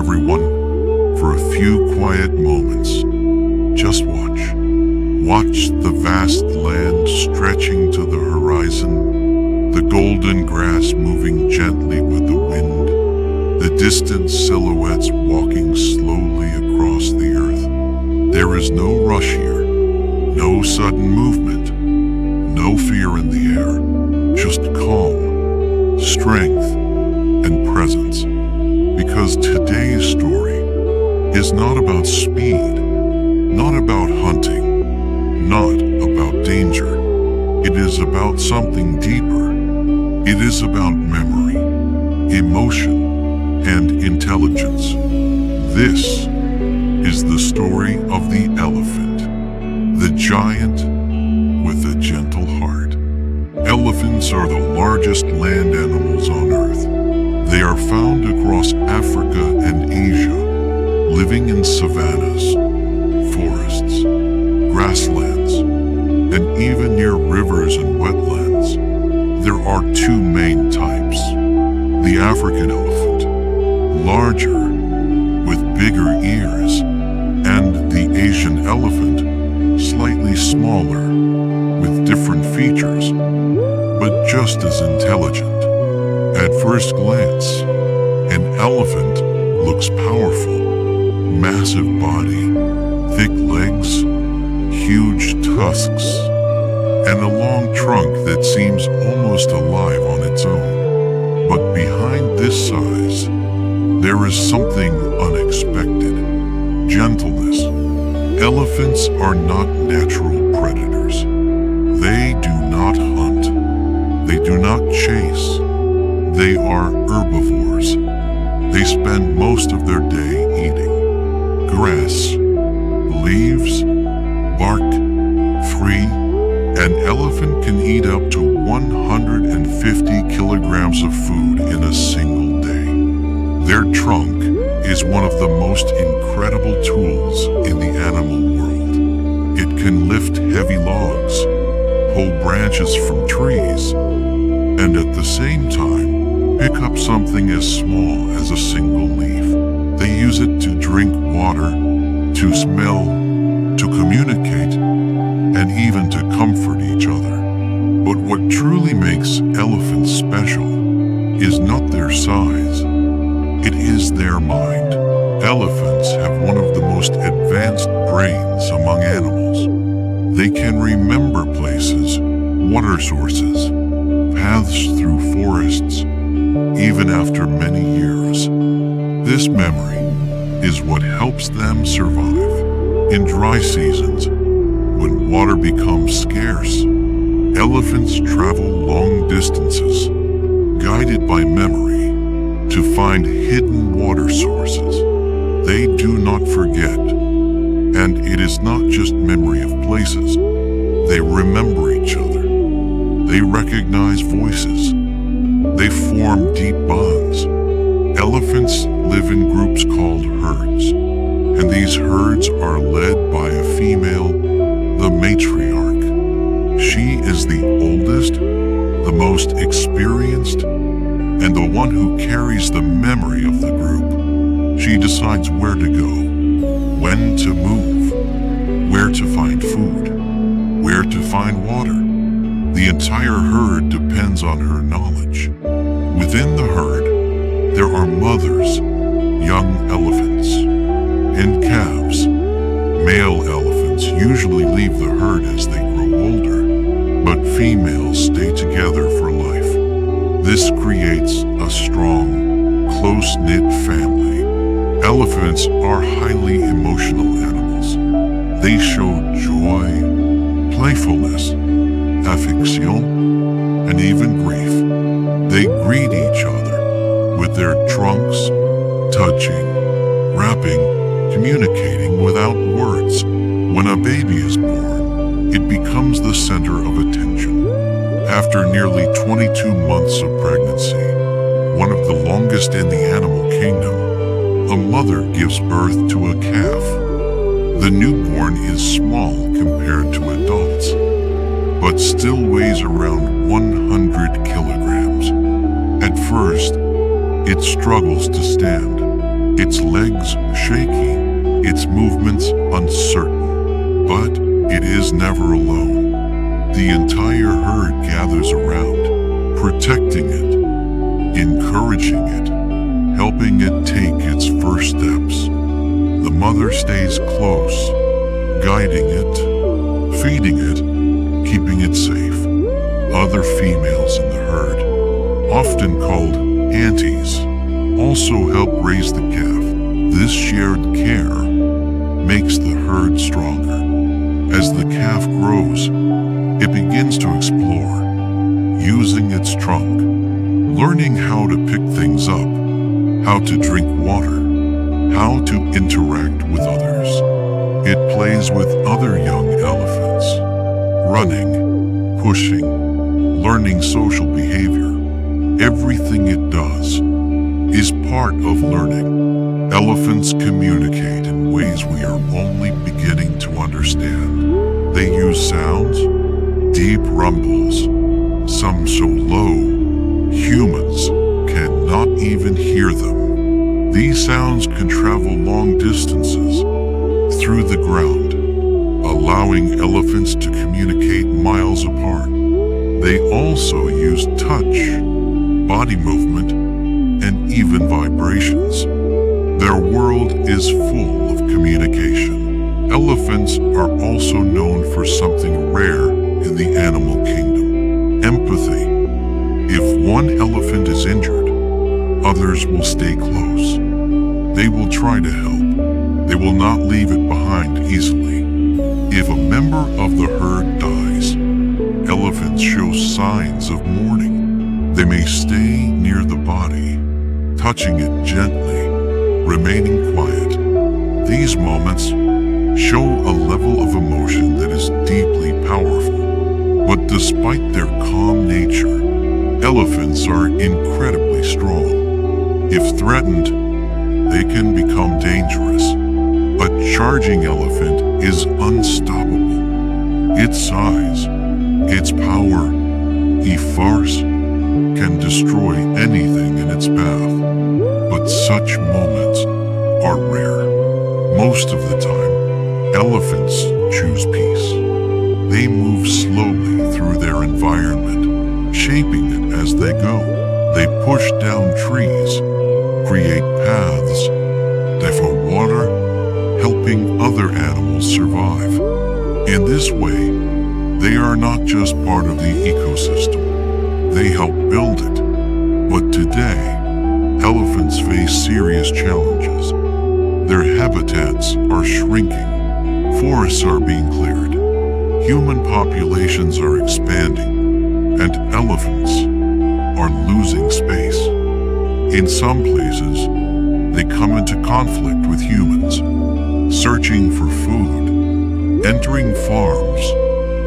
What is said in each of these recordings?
everyone, for a few quiet moments. Just watch. Watch the vast land stretching to the horizon, the golden grass moving gently with the wind, the distant silhouettes walking slowly across the earth. There is no rush here, no sudden movement, no fear in the air, just calm, strength, and presence. Because today's story is not about speed, not about hunting, not about danger. It is about something deeper. It is about memory, emotion, and intelligence. This is the story of the elephant, the giant with a gentle heart. Elephants are the largest land animals on Earth. They are found across Africa and Asia, living in savannas, forests, grasslands, and even near rivers and wetlands. There are two main types. The African elephant, larger, with bigger ears, and the Asian elephant, slightly smaller, with different features, but just as intelligent. At first glance, an elephant looks powerful. Massive body, thick legs, huge tusks, and a long trunk that seems almost alive on its own. But behind this size, there is something unexpected. Gentleness. Elephants are not natural predators. They do not hunt. They do not chase. They are herbivores. They spend most of their day eating grass, leaves, bark, free. An elephant can eat up to 150 kilograms of food in a single day. Their trunk is one of the most incredible tools in the animal world. It can lift heavy logs, pull branches from trees, and at the same time, pick up something as small as a single leaf. They use it to drink water, to smell, to communicate, and even to comfort each other. But what truly makes elephants special is not their size. It is their mind. Elephants have one of the most advanced brains among animals. They can remember places, water sources, paths through forests, even after many years. This memory is what helps them survive. In dry seasons, when water becomes scarce, elephants travel long distances, guided by memory, to find hidden water sources. They do not forget, and it is not just memory of places. They remember each other. They recognize voices. They form deep bonds. Elephants live in groups called herds, and these herds are led by a female, the matriarch. She is the oldest, the most experienced, and the one who carries the memory of the group. She decides where to go, when to move, where to find food, where to find water. The entire herd depends on her knowledge. Within the herd, there are mothers, young elephants, and calves. Male elephants usually leave the herd as they grow older, but females stay together for life. This creates a strong, close-knit family. Elephants are highly emotional animals. They show joy, playfulness, affection, and even grief. They greet each other with their trunks, touching, wrapping, communicating without words. When a baby is born, it becomes the center of attention. After nearly 22 months of pregnancy, one of the longest in the animal kingdom, a mother gives birth to a calf. The newborn is small compared to adults, but still weighs around 100 kilograms. At first, it struggles to stand, its legs shaky, its movements uncertain. But it is never alone. The entire herd gathers around, protecting it, encouraging it, helping it take its first steps. The mother stays close, guiding it, feeding it, keeping it safe. Other females in the herd, often called aunties, also help raise the calf. This shared care makes the herd stronger. As the calf grows, it begins to explore, using its trunk, learning how to pick things up, how to drink water, how to interact with others. It plays with other young elephants, running, pushing, learning social behavior. Everything it does is part of learning. Elephants communicate in ways we are only beginning to understand. They use sounds, deep rumbles, some so low, humans cannot even hear them. These sounds can travel long distances through the ground, allowing elephants to communicate miles apart. They also use touch, body movement, and even vibrations. Their world is full of communication. Elephants are also known for something rare in the animal kingdom: empathy. If one elephant is injured, others will stay close. They will try to help. They will not leave it behind easily. If a member of the herd dies, elephants show signs of mourning. They may stay near the body, touching it gently, remaining quiet. These moments show a level of emotion that is deeply powerful. But despite their calm nature, elephants are incredibly strong. If threatened, they can become dangerous. A charging elephant is unstoppable. Its size, its power, force can destroy anything in its path. But such moments are rare. Most of the time, elephants choose peace. They move slowly through their environment, shaping it as they go. They push down trees, create paths, divert water, helping other animals survive. In this way, they are not just part of the ecosystem, they help build it. But today, elephants face serious challenges. Their habitats are shrinking, forests are being cleared, human populations are expanding, and elephants are losing space. In some places, they come into conflict with humans, searching for food, entering farms,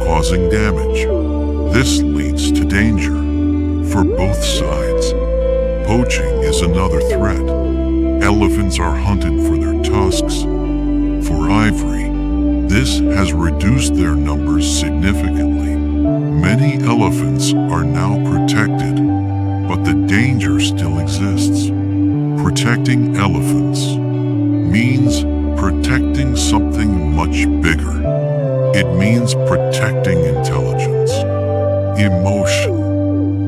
causing damage. This leads to danger for both sides. Poaching is another threat. Elephants are hunted for their tusks, for ivory. This has reduced their numbers significantly. Many elephants are now protected, but the danger still exists. Protecting elephants means protecting something much bigger. It means protecting intelligence, emotion,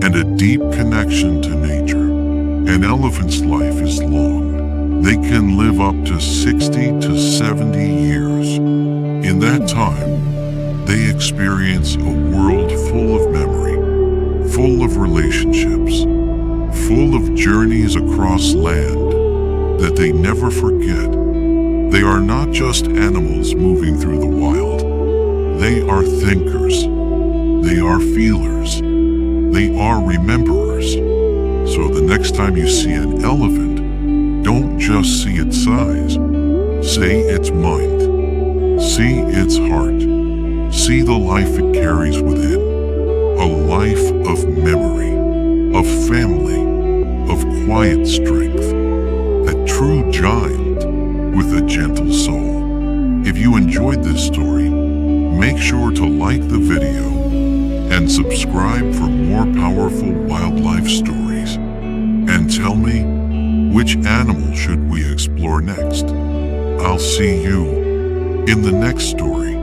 and a deep connection to nature. An elephant's life is long. They can live up to 60 to 70 years. In that time, they experience a world full of memory, full of relationships, full of journeys across land that they never forget. They are not just animals moving through the wild. They are thinkers. They are feelers. They are rememberers. So the next time you see an elephant, don't just see its size. See its mind. See its heart. See the life it carries within. A life of memory, of family, of quiet strength. A true giant with a gentle soul. If you enjoyed this story, make sure to like the video and subscribe for more powerful wildlife stories. And tell me, Which animal should we explore next? I'll see you in the next story.